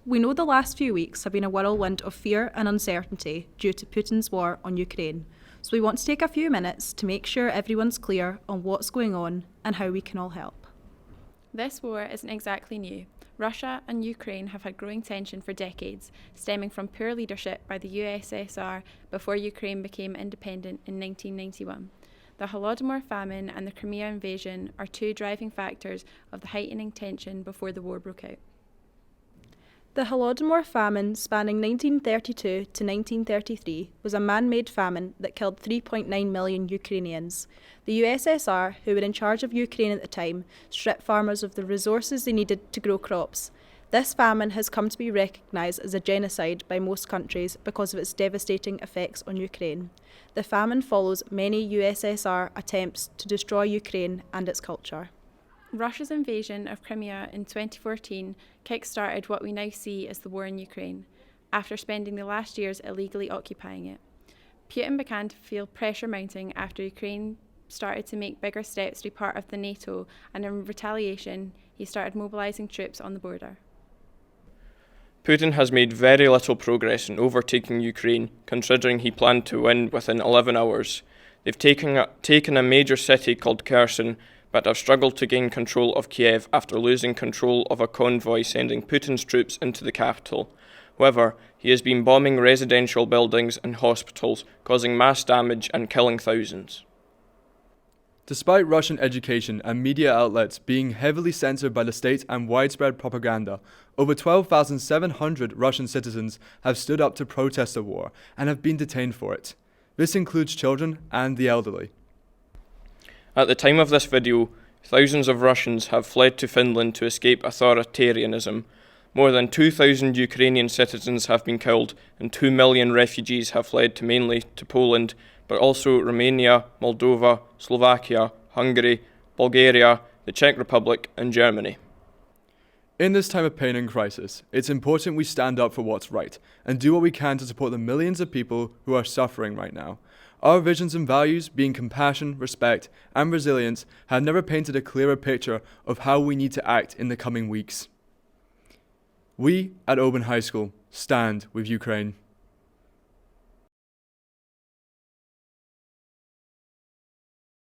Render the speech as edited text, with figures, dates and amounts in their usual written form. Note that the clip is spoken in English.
We know the last few weeks have been a whirlwind of fear and uncertainty due to Putin's war on Ukraine, so we want to take a few minutes to make sure everyone's clear on what's going on and how we can all help. This war isn't exactly new. Russia and Ukraine have had growing tension for decades, stemming from poor leadership by the USSR before Ukraine became independent in 1991. The Holodomor famine and the Crimea invasion are two driving factors of the heightening tension before the war broke out. The Holodomor famine, spanning 1932 to 1933, was a man-made famine that killed 3.9 million Ukrainians. The USSR, who were in charge of Ukraine at the time, stripped farmers of the resources they needed to grow crops. This famine has come to be recognised as a genocide by most countries because of its devastating effects on Ukraine. The famine follows many USSR attempts to destroy Ukraine and its culture. Russia's invasion of Crimea in 2014 kick-started what we now see as the war in Ukraine, after spending the last years illegally occupying it. Putin began to feel pressure mounting after Ukraine started to make bigger steps to be part of the NATO, and in retaliation, he started mobilising troops on the border. Putin has made very little progress in overtaking Ukraine, considering he planned to win within 11 hours. They've taken a major city called Kherson, but have struggled to gain control of Kiev after losing control of a convoy sending Putin's troops into the capital. However, he has been bombing residential buildings and hospitals, causing mass damage and killing thousands. Despite Russian education and media outlets being heavily censored by the state and widespread propaganda, over 12,700 Russian citizens have stood up to protest the war and have been detained for it. This includes children and the elderly. At the time of this video, thousands of Russians have fled to Finland to escape authoritarianism. More than 2,000 Ukrainian citizens have been killed, and 2 million refugees have fled mainly to Poland, but also Romania, Moldova, Slovakia, Hungary, Bulgaria, the Czech Republic, and Germany. In this time of pain and crisis, it's important we stand up for what's right and do what we can to support the millions of people who are suffering right now. Our visions and values, being compassion, respect, and resilience, have never painted a clearer picture of how we need to act in the coming weeks. We at Oban High School stand with Ukraine.